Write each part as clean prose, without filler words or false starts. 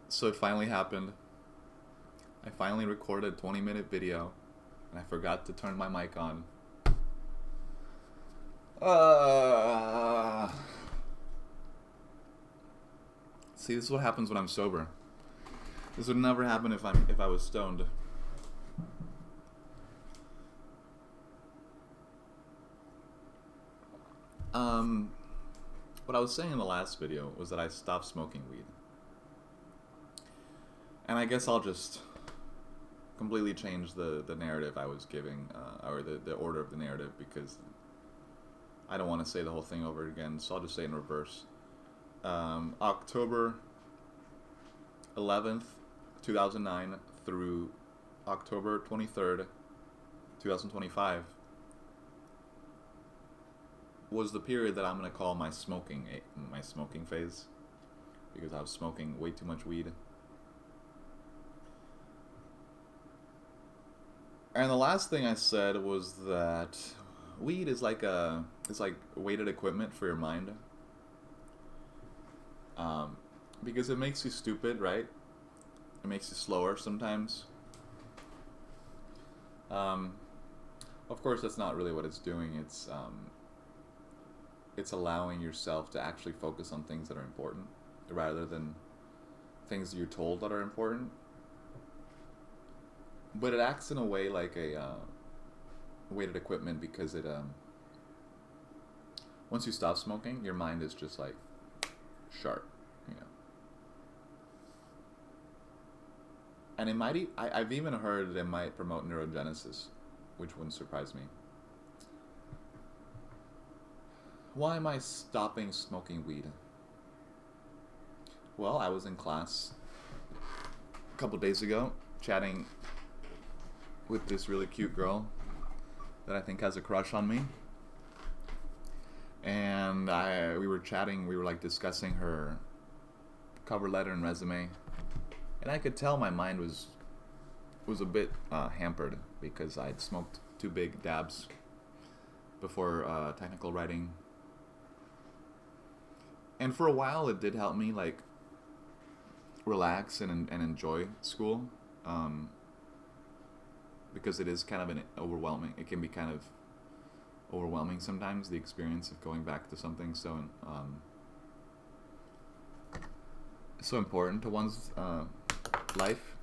So it finally happened. I finally recorded a 20-minute video, and I forgot to turn my mic on. Uh, See, this is what happens when I'm sober. This would never happen if I was stoned. Um, what I was saying in the last video was that I stopped smoking weed, and I guess I'll just completely change the narrative I was giving, or the order of the narrative, because I don't want to say the whole thing over again, so I'll just say it in reverse. October 11th, 2009 through October 23rd, 2025 was the period that I'm going to call my smoking phase, because I was smoking way too much weed. And the last thing I said was that weed is it's like weighted equipment for your mind. Because it makes you stupid, right? It makes you slower sometimes. Um, of course, that's not really what it's doing. It's allowing yourself to actually focus on things that are important, rather than things you're told that are important. But it acts in a way like a weighted equipment, because it once you stop smoking, your mind is just like sharp, you know. And it might. I've even heard that it might promote neurogenesis, which wouldn't surprise me. Why am I stopping smoking weed? Well, I was in class a couple days ago, chatting with this really cute girl that I think has a crush on me. And we were chatting, we were like discussing her cover letter and resume. And I could tell my mind was a bit hampered, because I'd smoked 2 big dabs before technical writing. And for a while it did help me like relax and enjoy school. Because it is kind of it can be kind of overwhelming sometimes, the experience of going back to something so important to one's life.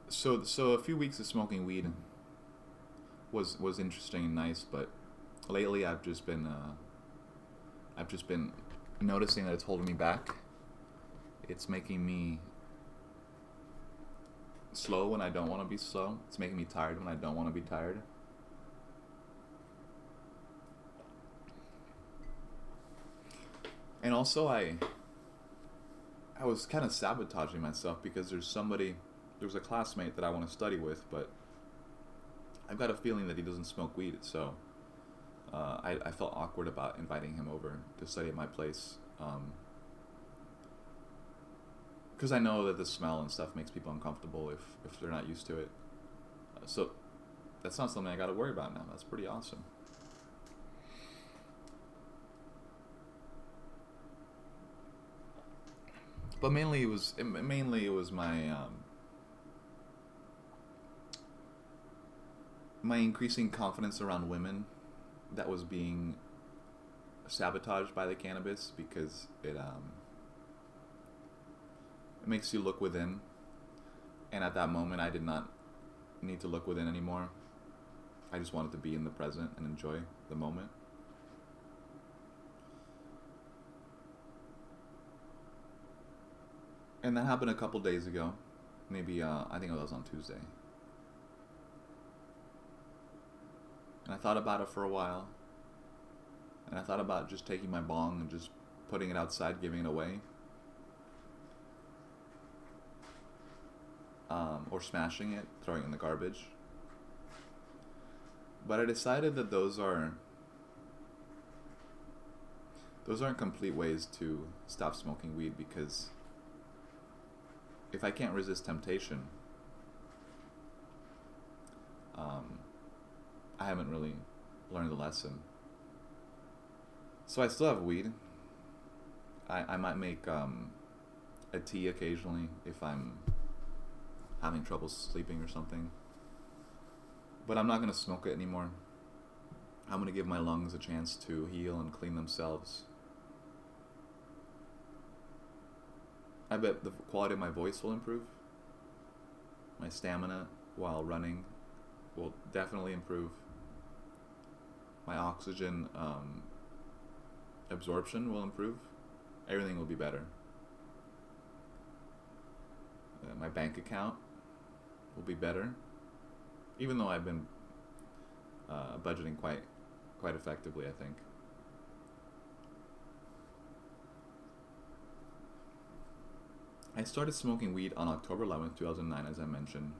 So a few weeks of smoking weed was interesting and nice, but lately I've just been noticing that it's holding me back. It's making me slow when I don't want to be slow. It's making me tired when I don't want to be tired. And also I was kind of sabotaging myself, because there's a classmate that I want to study with, but I've got a feeling that he doesn't smoke weed, so I felt awkward about inviting him over to study at my place. Because I know that the smell and stuff makes people uncomfortable if they're not used to it. So that's not something I got to worry about now. That's pretty awesome. But mainly it was my increasing confidence around women that was being sabotaged by the cannabis, because it makes you look within. And at that moment, I did not need to look within anymore. I just wanted to be in the present and enjoy the moment. And that happened a couple days ago. Maybe, I think it was on Tuesday. And I thought about it for a while. And I thought about just taking my bong and just putting it outside, giving it away. Or smashing it, throwing it in the garbage. But I decided that those aren't complete ways to stop smoking weed, because if I can't resist temptation, I haven't really learned the lesson. So I still have weed. I might make a tea occasionally if I'm having trouble sleeping or something. But I'm not going to smoke it anymore. I'm going to give my lungs a chance to heal and clean themselves. I bet the quality of my voice will improve. My stamina while running will definitely improve. My oxygen absorption will improve. Everything will be better. My bank account will be better. Even though I've been budgeting quite effectively, I think. I started smoking weed on October 11th, 2009, as I mentioned.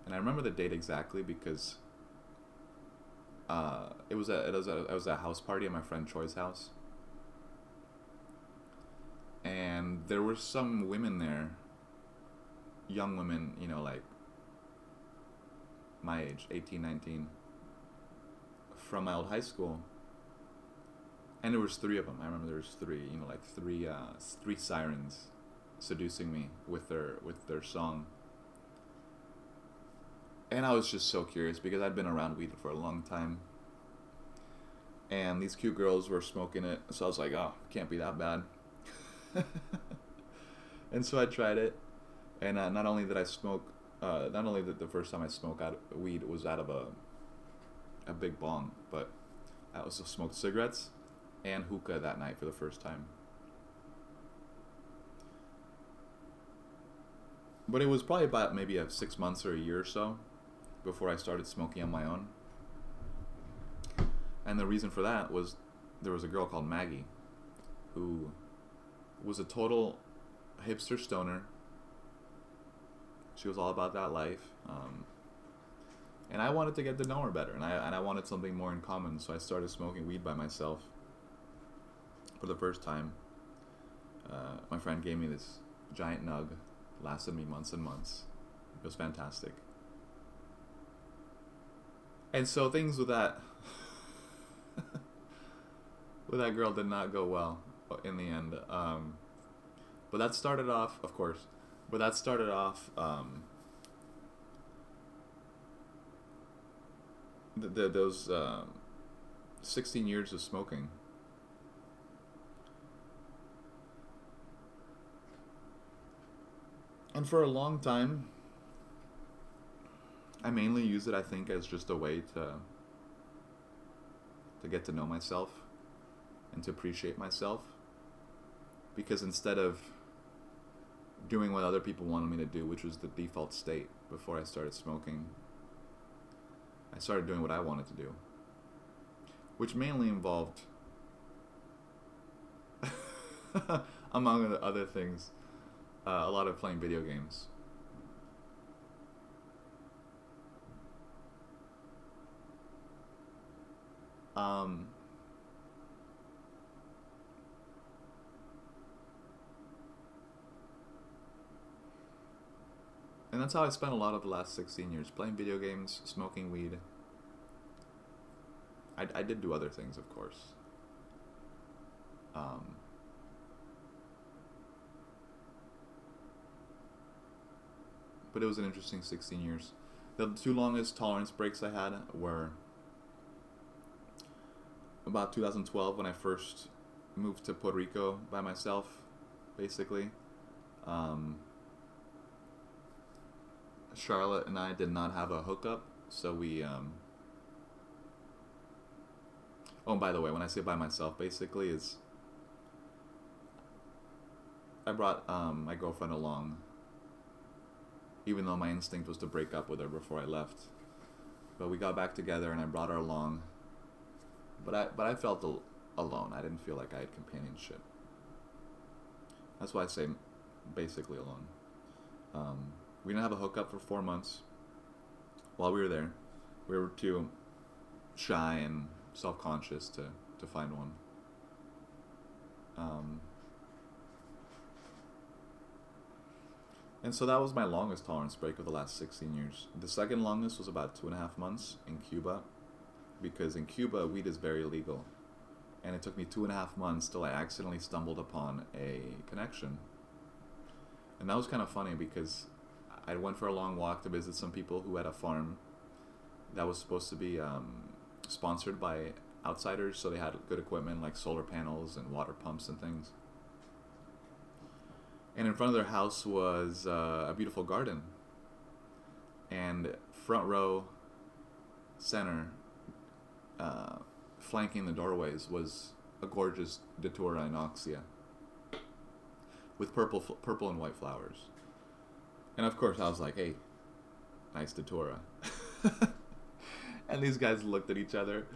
And I remember the date exactly because it was a house party at my friend Troy's house. And there were some women there, young women, you know, like my age, 18, 19, from my old high school. And there was three of them. I remember there was three, you know, like three sirens seducing me with their song. And I was just so curious because I'd been around weed for a long time. And these cute girls were smoking it. So I was like, oh, can't be that bad. And so I tried it. And not only did I smoke, not only did the first time I smoked weed was out of a big bong, but I also smoked cigarettes and hookah that night for the first time. But it was probably about maybe 6 months or a year or so before I started smoking on my own. And the reason for that was there was a girl called Maggie who was a total hipster stoner. She was all about that life. And I wanted to get to know her better, and I wanted something more in common, so I started smoking weed by myself for the first time. My friend gave me this giant nug, lasted me months and months. It was fantastic. And so things with that with that girl did not go well in the end. But that started off, of course. But that started off those 16 years of smoking. And for a long time, I mainly used it, I think, as just a way to get to know myself and to appreciate myself. Because instead of doing what other people wanted me to do, which was the default state before I started smoking, I started doing what I wanted to do, which mainly involved, among other things, a lot of playing video games. And that's how I spent a lot of the last 16 years, playing video games, smoking weed. I did do other things, of course. But it was an interesting 16 years. The two longest tolerance breaks I had were about 2012 when I first moved to Puerto Rico by myself, basically. Charlotte and I did not have a hookup, so we oh, and by the way, when I say by myself, basically is I brought my girlfriend along, even though my instinct was to break up with her before I left. But we got back together and I brought her along. But I felt alone. I didn't feel like I had companionship. That's why I say basically alone. We didn't have a hookup for 4 months. While we were there, we were too shy and self-conscious to find one. And so that was my longest tolerance break of the last 16 years. The second longest was about 2.5 months in Cuba, because in Cuba, weed is very illegal. And it took me 2.5 months till I accidentally stumbled upon a connection. And that was kind of funny because I went for a long walk to visit some people who had a farm that was supposed to be sponsored by outsiders, so they had good equipment like solar panels and water pumps and things. And in front of their house was a beautiful garden. And front row, center, flanking the doorways was a gorgeous Datura inoxia with purple and white flowers. And of course I was like, hey, nice Datura. And these guys looked at each other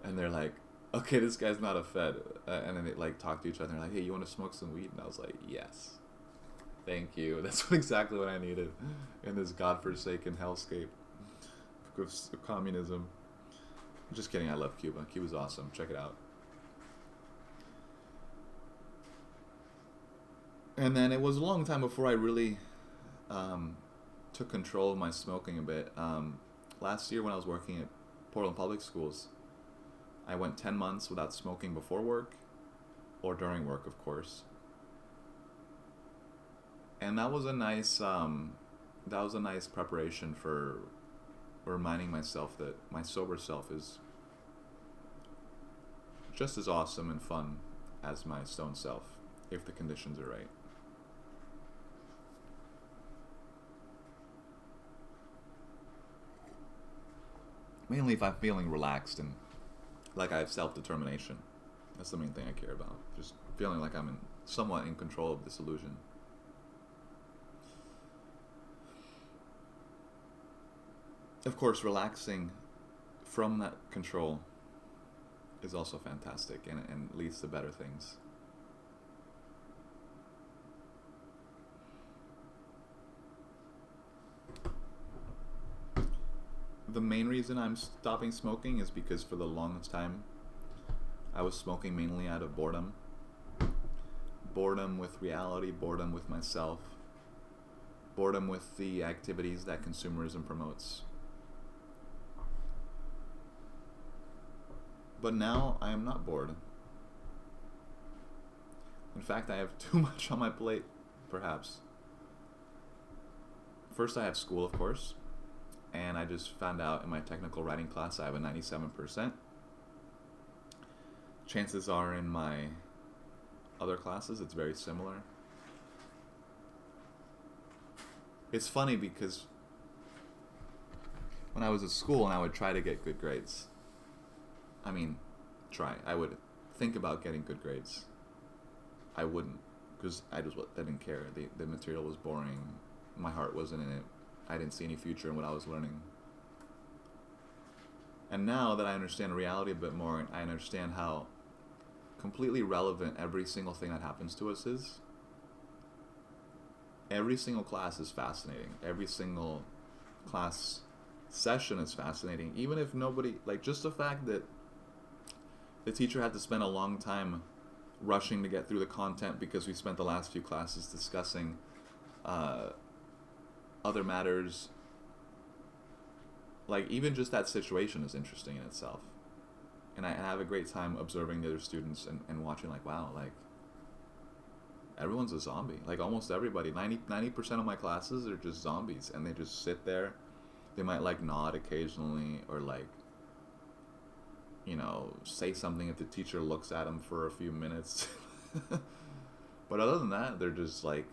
and they're like, okay, this guy's not a Fed. And then they like talked to each other and like, hey, you want to smoke some weed? And I was like, yes. Thank you. That's exactly what I needed in this godforsaken hellscape of communism. Just kidding. I love Cuba. Cuba's awesome. Check it out. And then it was a long time before I really took control of my smoking a bit. Last year when I was working at Portland Public Schools, I went 10 months without smoking before work or during work, of course. And that was a nice preparation for reminding myself that my sober self is just as awesome and fun as my stoned self, if the conditions are right. Mainly if I'm feeling relaxed and like I have self-determination. That's the main thing I care about. Just feeling like I'm somewhat in control of this illusion. Of course, relaxing from that control is also fantastic and leads to better things. The main reason I'm stopping smoking is because for the longest time I was smoking mainly out of boredom. Boredom with reality, boredom with myself, boredom with the activities that consumerism promotes. But now I am not bored. In fact, I have too much on my plate, perhaps. First, I have school, of course, and I just found out in my technical writing class I have a 97%. Chances are in my other classes it's very similar. It's funny because when I was at school and I would try to get good grades, I would think about getting good grades. I wouldn't, because I didn't care. The material was boring. My heart wasn't in it. I didn't see any future in what I was learning. And now that I understand reality a bit more, I understand how completely relevant every single thing that happens to us is. Every single class is fascinating. Every single class session is fascinating. Even if nobody, like just the fact that the teacher had to spend a long time rushing to get through the content because we spent the last few classes discussing other matters. Like, even just that situation is interesting in itself. And I have a great time observing the other students and watching, like, wow, like, everyone's a zombie. Like, almost everybody. 90% of my classes are just zombies. And they just sit there. They might, like, nod occasionally or, like, say something if the teacher looks at them for a few minutes. But other than that, they're just, like,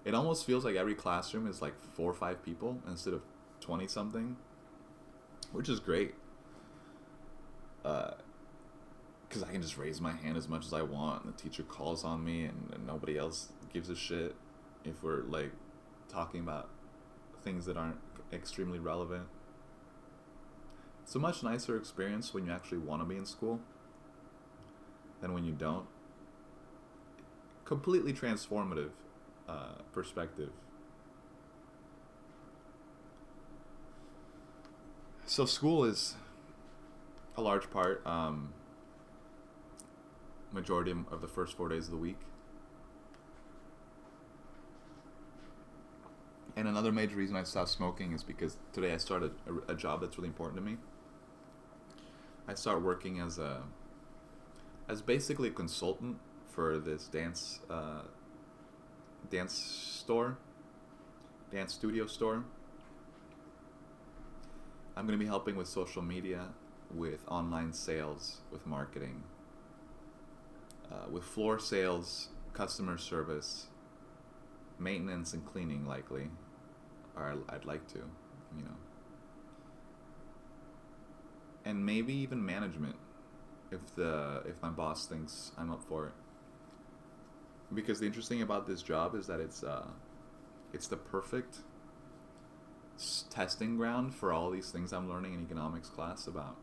it almost feels like every classroom is, like, 4 or 5 people instead of 20-something. Which is great. Because I can just raise my hand as much as I want, and the teacher calls on me, and nobody else gives a shit if we're, like, talking about things that aren't extremely relevant. It's a much nicer experience when you actually want to be in school than when you don't. Completely transformative perspective. So school is a large part, majority of the first 4 days of the week. And another major reason I stopped smoking is because today I started a job that's really important to me. I start working as a as basically a consultant for this dance store, dance studio store. I'm going to be helping with social media, with online sales, with marketing, with floor sales, customer service, maintenance and cleaning likely, or I'd like to, you know, and maybe even management if my boss thinks I'm up for it. Because the interesting about this job is that it's the perfect testing ground for all these things I'm learning in economics class about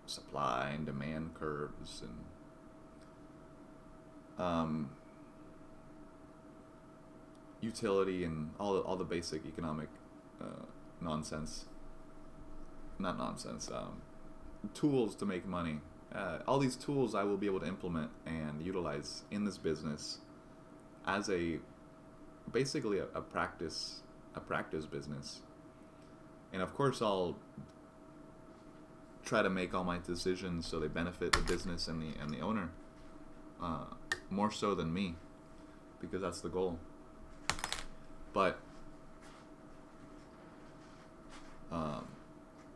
supply and demand curves and utility and all the basic economic nonsense. Not nonsense. Tools to make money. All these tools I will be able to implement and utilize in this business as basically a practice business. And of course I'll try to make all my decisions so they benefit the business and the owner, more so than me, because that's the goal. But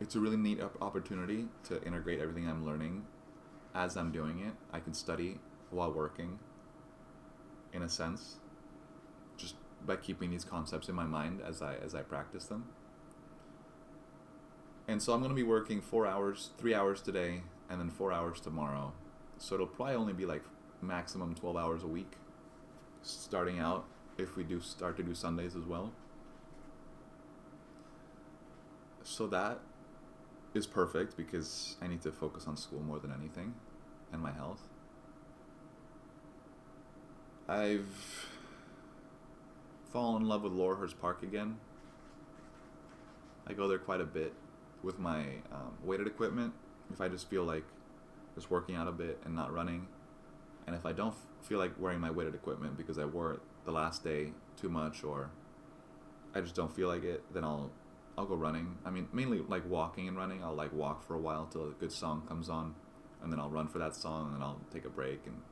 it's a really neat opportunity to integrate everything I'm learning as I'm doing it. I can study while working, in a sense, just by keeping these concepts in my mind as I practice them. And so I'm going to be working 4 hours, 3 hours today, and then 4 hours tomorrow. So it'll probably only be like maximum 12 hours a week, starting out, if we do start to do Sundays as well. So that is perfect because I need to focus on school more than anything and my health. I've fallen in love with Laurelhurst Park again. I go there quite a bit with my weighted equipment if I just feel like just working out a bit and not running. And if I don't feel like wearing my weighted equipment because I wore it the last day too much, or I just don't feel like it, then I'll go running. I mean, mainly like walking and running. I'll like walk for a while till a good song comes on, and then I'll run for that song, and then I'll take a break and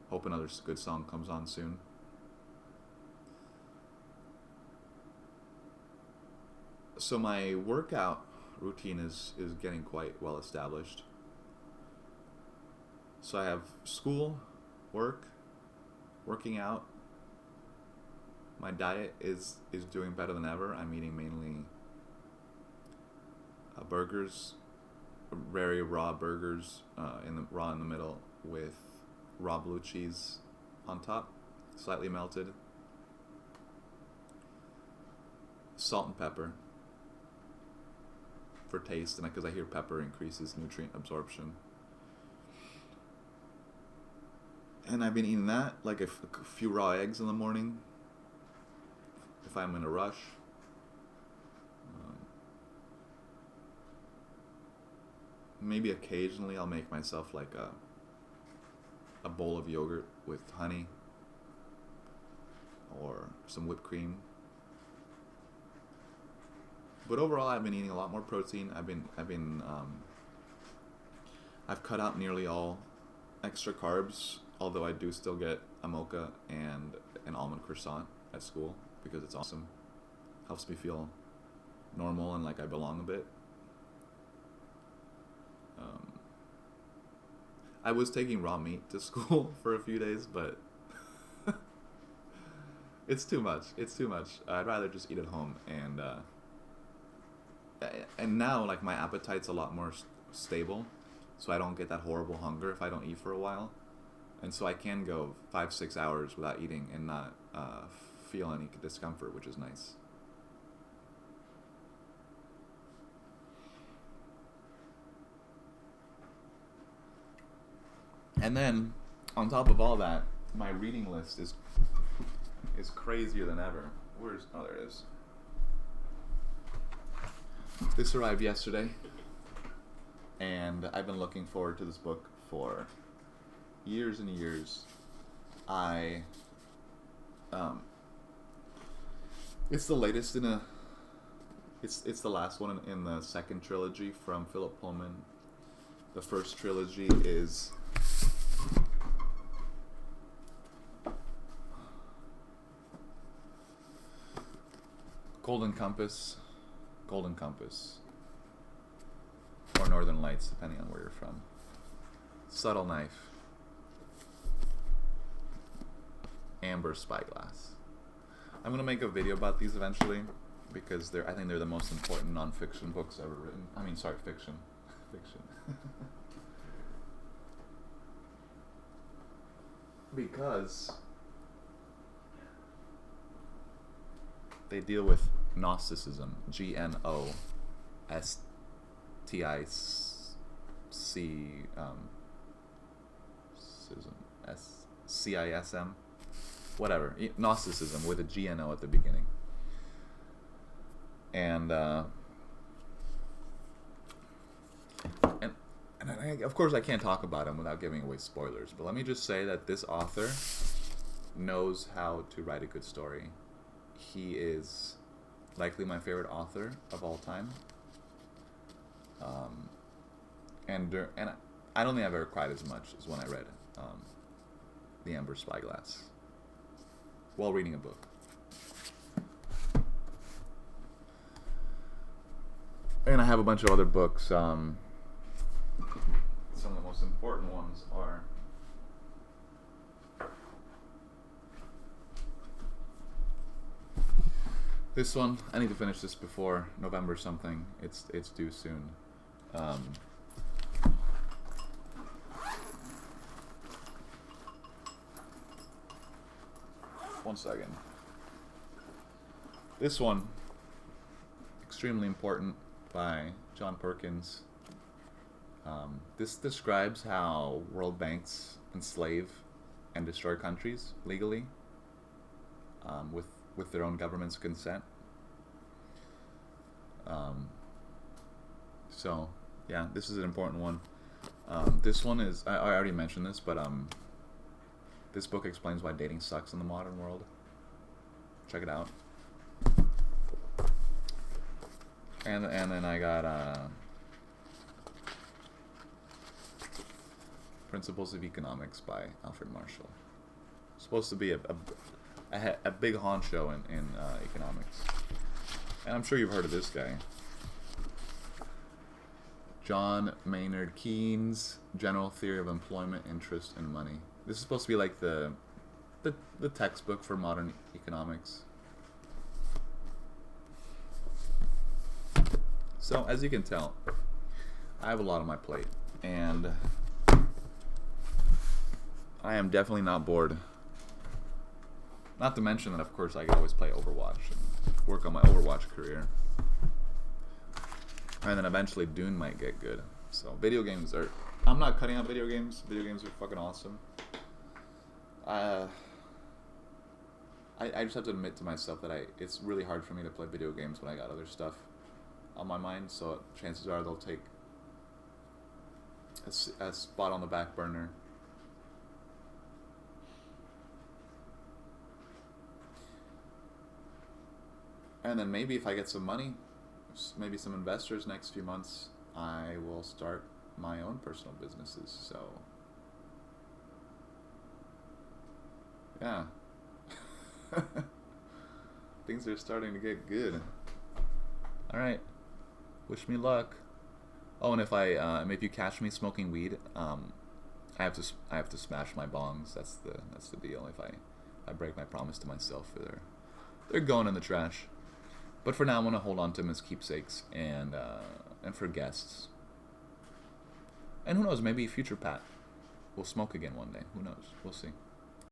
hope another good song comes on soon. So my workout routine is getting quite well established. So I have school, working out. My diet is doing better than ever. I'm eating mainly burgers, very raw burgers, raw in the middle with raw blue cheese on top, slightly melted, salt and pepper for taste, and because I hear pepper increases nutrient absorption. And I've been eating that, like a few raw eggs in the morning if I'm in a rush. Maybe occasionally I'll make myself like a bowl of yogurt with honey or some whipped cream. But overall, I've been eating a lot more protein. I've cut out nearly all extra carbs, although I do still get a mocha and an almond croissant at school because it's awesome. Helps me feel normal and like I belong a bit. I was taking raw meat to school for a few days, but it's too much. I'd rather just eat at home, and now like my appetite's a lot more stable, so I don't get that horrible hunger if I don't eat for a while, and so I can go 5-6 hours without eating and not feel any discomfort, which is nice. And then, on top of all that, my reading list is crazier than ever. There it is. This arrived yesterday, and I've been looking forward to this book for years and years. It's the latest it's the last one in the second trilogy from Philip Pullman. The first trilogy is Golden Compass, or Northern Lights, depending on where you're from. Subtle Knife, Amber Spyglass. I'm gonna make a video about these eventually because I think they're the most important non-fiction books ever written. I mean, sorry, fiction. Because they deal with Gnosticism, Gnosticism, whatever, Gnosticism with a GNO at the beginning. And of course I can't talk about him without giving away spoilers, but let me just say that this author knows how to write a good story. He is likely my favorite author of all time. And I don't think I've ever cried as much as when I read The Amber Spyglass while reading a book. And I have a bunch of other books. Some of the most important ones are this one. I need to finish this before November something. It's due soon. One second. This one, Extremely Important, by John Perkins. This describes how world banks enslave and destroy countries legally, with their own government's consent. So yeah, this is an important one. This one is, I already mentioned this, but this book explains why dating sucks in the modern world. Check it out. And then I got Principles of Economics by Alfred Marshall. Supposed to be a big honcho in economics. And I'm sure you've heard of this guy. John Maynard Keynes, General Theory of Employment, Interest, and Money. This is supposed to be like the textbook for modern economics. So, as you can tell, I have a lot on my plate, and I am definitely not bored. Not to mention that, of course, I can always play Overwatch and work on my Overwatch career. And then eventually Dune might get good. So, video games are... I'm not cutting out video games. Video games are fucking awesome. I just have to admit to myself that it's really hard for me to play video games when I got other stuff on my mind, so chances are they'll take a spot on the back burner. And then maybe if I get some money, maybe some investors next few months, I will start my own personal businesses. So yeah. Things are starting to get good. Alright. Wish me luck. Oh, and if you catch me smoking weed, I have to smash my bongs. That's the deal. If I break my promise to myself, they're going in the trash. But for now, I want to hold on to them as keepsakes and for guests. And who knows? Maybe future Pat will smoke again one day. Who knows? We'll see.